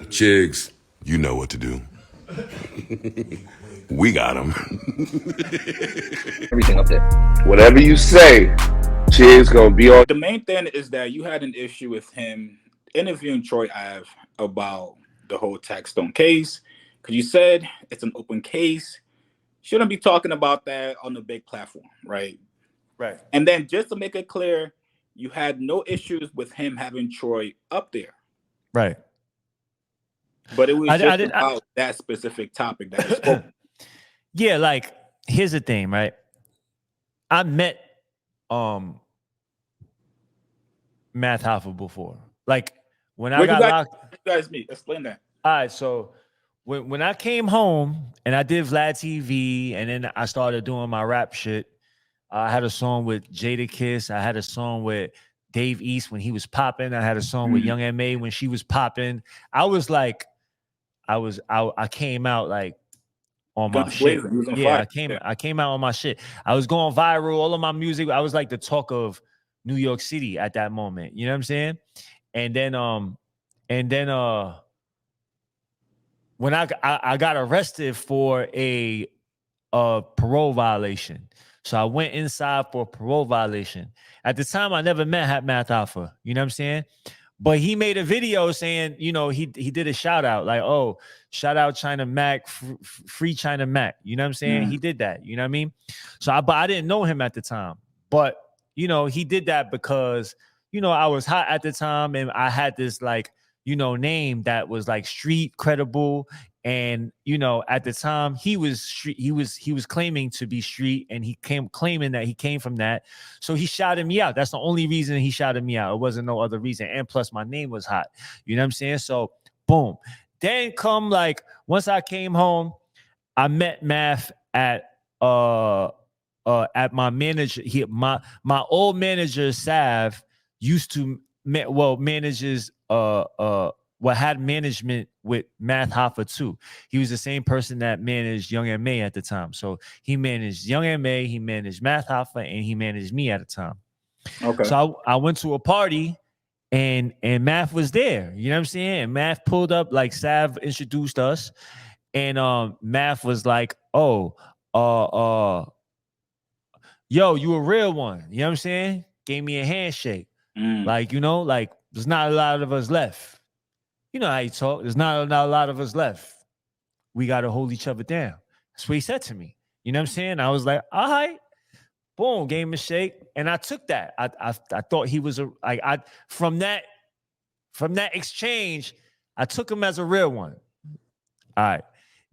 Chigs, you know what to do. We got him. Everything up there. Whatever you say, Chig's gonna be on. The main thing is that you had an issue with him interviewing Troy Ave about the whole tax stone case because you said it's an open case. Shouldn't be talking about that on a big platform, right? Right. And then just to make it clear, you had no issues with him having Troy up there, Right. but it was just about that specific topic that was spoken. Yeah, like here's the thing, right? I met Math Hoffa before. Like when I got locked. You guys meet? Explain that. All right, so when I came home and I did Vlad TV and then I started doing my rap shit, I had a song with Jadakiss. I had a song with Dave East when he was popping. I had a song with Young M.A. when she was popping. I was like, I came out like on my shit. Yeah, I came out on my shit. I was going viral. All of my music, I was like the talk of New York City at that moment. You know what I'm saying? And then when I got arrested for a parole violation. So I went inside for a parole violation. At the time, I never met Math Hoffa. You know what I'm saying? But he made a video saying, you know, he did a shout out like, oh, shout out China Mac, free China Mac. You know what I'm saying? He did that. You know what I mean? So I didn't know him at the time. But, you know, he did that because, you know, I was hot at the time and I had this like, you know, name that was like street credible. And, you know, at the time he was street, he was claiming to be street and he claiming that he came from that. So he shouted me out. That's the only reason he shouted me out. It wasn't no other reason. And plus my name was hot. You know what I'm saying? So boom. Then come like once I came home, I met Math at my manager. My old manager Sav used to manages had management with Math Hoffa too. He was the same person that managed Young M.A. at the time. So he managed Young M.A., he managed Math Hoffa, and he managed me at the time. Okay. So I went to a party and Math was there. You know what I'm saying? And Math pulled up, like Sav introduced us, and Math was like, oh, yo, you a real one. You know what I'm saying? Gave me a handshake. Like, you know, like there's not a lot of us left. You know how you talk. There's not a lot of us left. We got to hold each other down. That's what he said to me. You know what I'm saying? I was like, all right. Boom, gave him a shake. And I took that. I thought he was from that exchange, I took him as a real one. All right.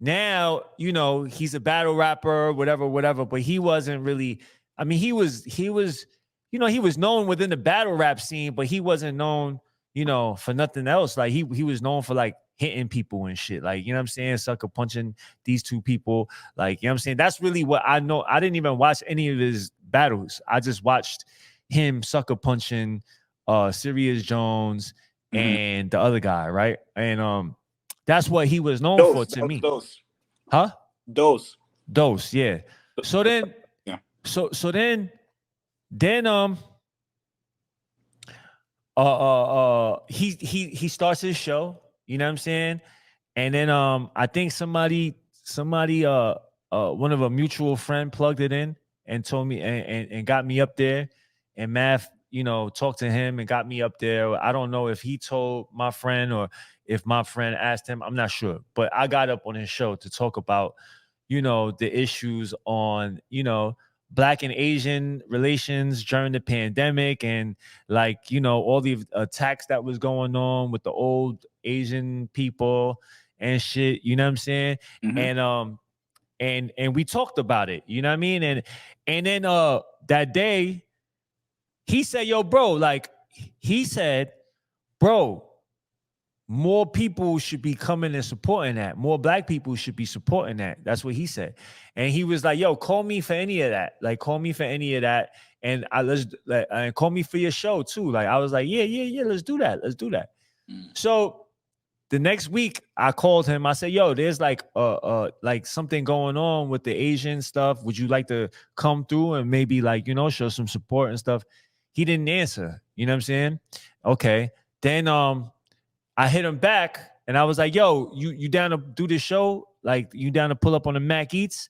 Now, you know, he's a battle rapper, whatever, but he wasn't really, I mean, he was, you know, he was known within the battle rap scene, but he wasn't known, you know, for nothing else. Like he was known for like hitting people and shit. Like, you know what I'm saying? Sucker punching these two people. Like, you know what I'm saying? That's really what I know. I didn't even watch any of his battles. I just watched him sucker punching Sirius Jones and the other guy, right? And that's what he was known for to me. Huh? Dose, yeah. So then, so then he starts his show, you know what I'm saying? And then I think somebody one of a mutual friend plugged it in and told me and got me up there, and Math, you know, talked to him and got me up there. I don't know if he told my friend or if my friend asked him, I'm not sure, but I got up on his show to talk about, you know, the issues on, you know, Black and Asian relations during the pandemic, and like, you know, all the attacks that was going on with the old Asian people and shit, you know what I'm saying? And we talked about it, you know what I mean? And then that day he said, yo, bro, like he said, bro, more people should be coming and supporting that. More Black people should be supporting that. That's what he said. And he was like, yo, call me for any of that. Like, call me for any of that. And and call me for your show too. Like, I was like, yeah, let's do that. Let's do that. So the next week I called him. I said, yo, there's like something going on with the Asian stuff. Would you like to come through and maybe like, you know, show some support and stuff? He didn't answer. You know what I'm saying? Okay. Then I hit him back And I was like, yo, you down to do this show? Like, you down to pull up on the Mac Eats?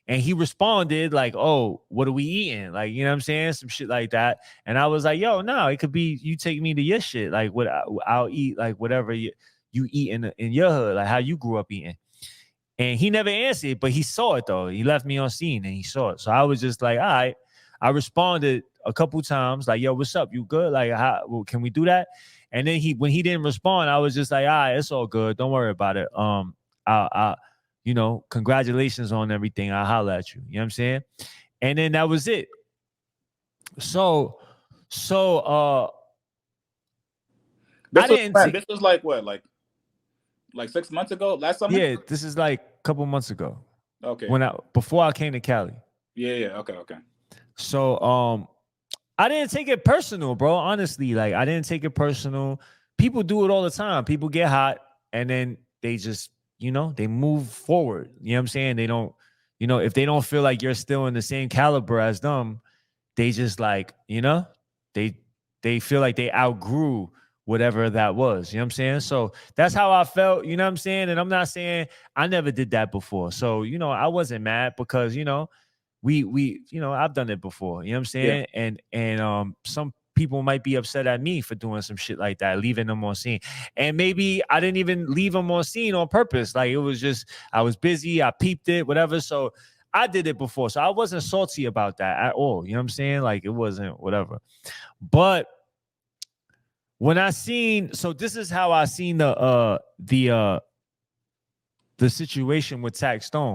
And he responded like, oh, what are we eating? Like, you know what I'm saying? Some shit like that. And I was like, yo, no, it could be you take me to your shit. Like, what I'll eat, like whatever you eat in your hood, like how you grew up eating. And he never answered, but he saw it though. He left me on scene and he saw it. So I was just like, all right. I responded a couple times, like, yo, what's up? You good? Like, well, can we do that? And then when he didn't respond, I was just like, all right, it's all good. Don't worry about it. I you know, congratulations on everything. I'll holler at you. You know what I'm saying? And then that was it. So this was like what, like 6 months ago, last summer? Yeah, this is like a couple months ago. Okay. Before I came to Cali. Yeah. Okay. So I didn't take it personal, bro. Honestly, like I didn't take it personal. People do it all the time. People get hot and then they just, you know, they move forward. You know what I'm saying? They don't, you know, if they don't feel like you're still in the same caliber as them, they just like, you know, they feel like they outgrew whatever that was. You know what I'm saying? So that's how I felt, you know what I'm saying? And I'm not saying I never did that before. So, you know, I wasn't mad because, you know, we you know, I've done it before. You know what I'm saying? Yeah. And some people might be upset at me for doing some shit like that, leaving them on scene. And maybe I didn't even leave them on scene on purpose. Like it was just, I was busy, I peeped it, whatever. So I did it before. So I wasn't salty about that at all. You know what I'm saying? Like it wasn't whatever. But when I seen, so this is how I seen the situation with Tax Stone.